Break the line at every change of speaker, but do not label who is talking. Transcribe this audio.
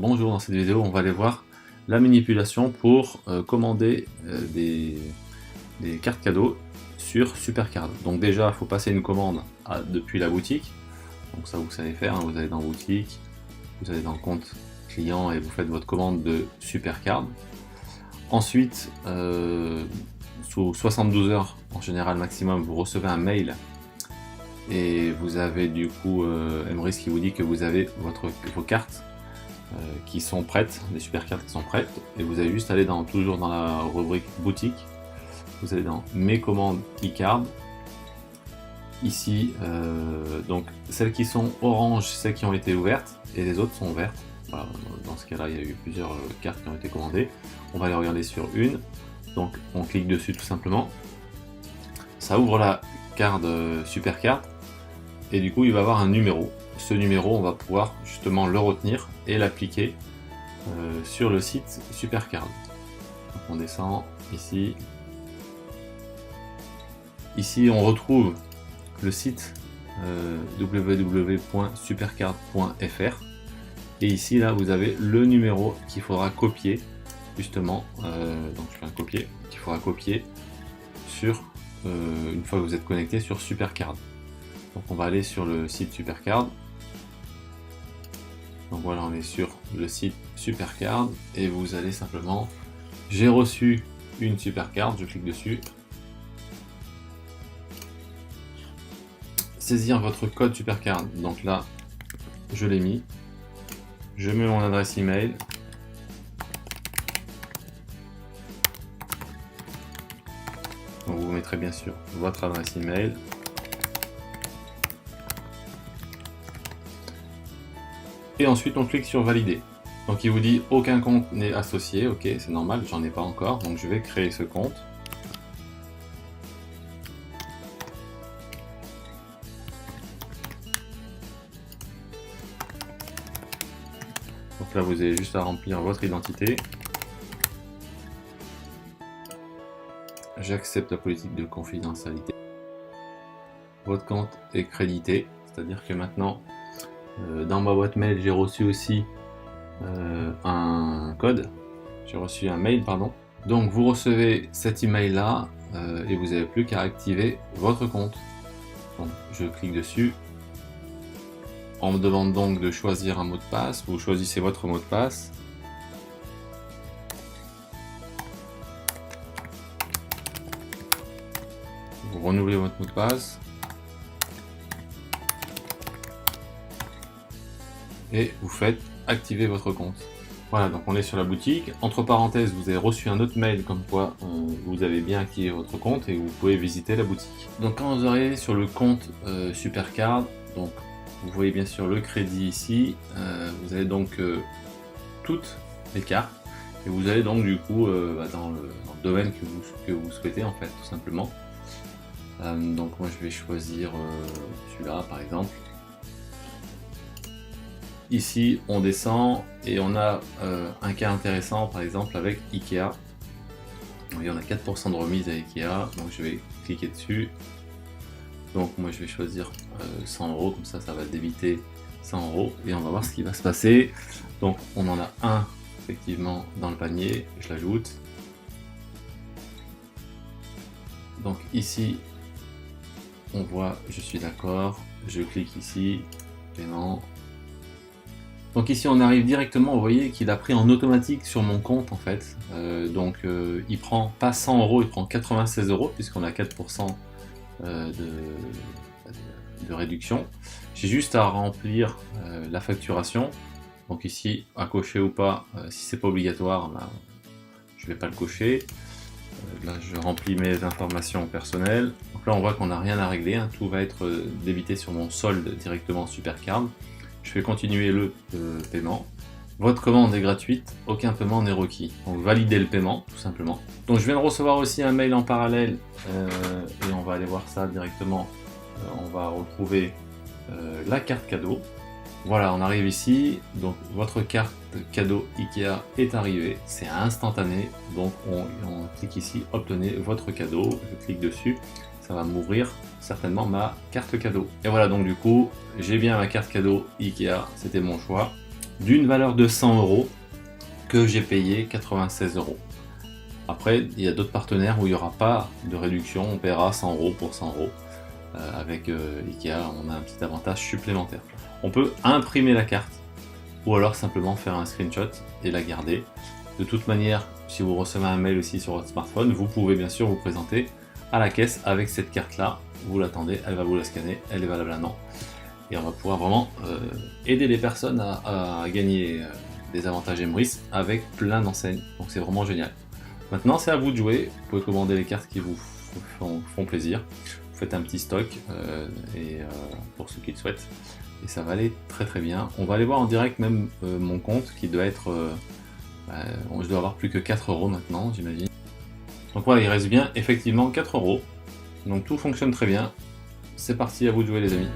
Bonjour, dans cette vidéo on va aller voir la manipulation pour commander des cartes cadeaux sur Supercard. Donc déjà il faut passer une commande depuis la boutique, donc ça vous savez faire, hein. Vous allez dans boutique, vous allez dans compte client et vous faites votre commande de Supercard. Ensuite, sous 72 heures en général maximum, vous recevez un mail et vous avez du coup Emrys qui vous dit que vous avez vos cartes qui sont prêtes, des super cartes qui sont prêtes, et vous allez juste aller toujours dans la rubrique boutique, vous allez dans mes commandes e-card, ici donc celles qui sont orange, celles qui ont été ouvertes, et les autres sont vertes. Voilà, dans ce cas là il y a eu plusieurs cartes qui ont été commandées, on va les regarder sur une, donc on clique dessus tout simplement, ça ouvre la carte super carte, et du coup il va avoir un numéro. Ce numéro, on va pouvoir justement le retenir et l'appliquer sur le site Supercard. Donc on descend ici. Ici, on retrouve le site www.supercard.fr. Et ici, là, vous avez le numéro qu'il faudra copier, justement. Donc je fais un copier, qu'il faudra copier sur, une fois que vous êtes connecté sur Supercard. Donc on va aller sur le site Supercard. Donc voilà, on est sur le site Supercard et vous allez simplement, j'ai reçu une Supercard, je clique dessus, saisir votre code Supercard, donc là je l'ai mis, je mets mon adresse email, donc vous mettrez bien sûr votre adresse email. Et ensuite on clique sur valider. Donc il vous dit aucun compte n'est associé, ok, c'est normal, j'en ai pas encore, donc je vais créer ce compte. Donc là vous avez juste à remplir votre identité. J'accepte la politique de confidentialité. Votre compte est crédité, c'est-à-dire que maintenant dans ma boîte mail, j'ai reçu aussi un code, j'ai reçu un mail, pardon. Donc vous recevez cet email là et vous n'avez plus qu'à activer votre compte. Donc je clique dessus. On me demande donc de choisir un mot de passe. Vous choisissez votre mot de passe. Vous renouvelez votre mot de passe. Et vous faites activer votre compte. Voilà, donc on est sur la boutique. Entre parenthèses, vous avez reçu un autre mail comme quoi vous avez bien activé votre compte et vous pouvez visiter la boutique. Donc quand vous arrivez sur le compte Supercard, donc vous voyez bien sûr le crédit ici. Vous avez donc toutes les cartes et vous allez donc du coup dans le domaine que vous souhaitez en fait, tout simplement. Donc moi je vais choisir celui-là par exemple. Ici, on descend et on a un cas intéressant, par exemple avec Ikea. Il y en a 4% de remise à Ikea, donc je vais cliquer dessus. Donc moi je vais choisir 100 €, comme ça, ça va débiter 100 € et on va voir ce qui va se passer. Donc on en a un effectivement dans le panier, je l'ajoute. Donc ici, on voit, je suis d'accord, je clique ici, paiement. Donc ici on arrive directement, vous voyez qu'il a pris en automatique sur mon compte en fait. Il prend pas 100 €, il prend 96 € puisqu'on a 4% de réduction. J'ai juste à remplir la facturation. Donc ici à cocher ou pas, si c'est pas obligatoire, ben, je vais pas le cocher. Là je remplis mes informations personnelles. Donc là on voit qu'on n'a rien à régler, hein. Tout va être débité sur mon solde directement Supercard. Je vais continuer le paiement. Votre commande est gratuite, aucun paiement n'est requis. Donc validez le paiement, tout simplement. Donc je viens de recevoir aussi un mail en parallèle et on va aller voir ça directement. On va retrouver la carte cadeau. Voilà, on arrive ici. Donc votre carte cadeau Ikea est arrivée. C'est instantané. Donc on clique ici, obtenez votre cadeau. Je clique dessus. Ça va m'ouvrir certainement ma carte cadeau. Et voilà, donc du coup, j'ai bien ma carte cadeau Ikea, c'était mon choix. d'une valeur de 100 € que j'ai payé 96 €. Après, il y a d'autres partenaires où il n'y aura pas de réduction, on paiera 100 € pour 100 €. Avec Ikea, on a un petit avantage supplémentaire. On peut imprimer la carte ou alors simplement faire un screenshot et la garder. De toute manière, si vous recevez un mail aussi sur votre smartphone, vous pouvez bien sûr vous présenter à la caisse avec cette carte là. Vous l'attendez, elle va vous la scanner, elle est valable un an. Et on va pouvoir vraiment aider les personnes à gagner des avantages Emrys avec plein d'enseignes. Donc c'est vraiment génial. Maintenant, c'est à vous de jouer. Vous pouvez commander les cartes qui vous font plaisir. Vous faites un petit stock pour ceux qui le souhaitent. Et ça va aller très très bien. On va aller voir en direct même mon compte qui doit être... je dois avoir plus que 4 € maintenant, j'imagine. Donc voilà, il reste bien effectivement 4 €. Donc tout fonctionne très bien. C'est parti, à vous de jouer les amis.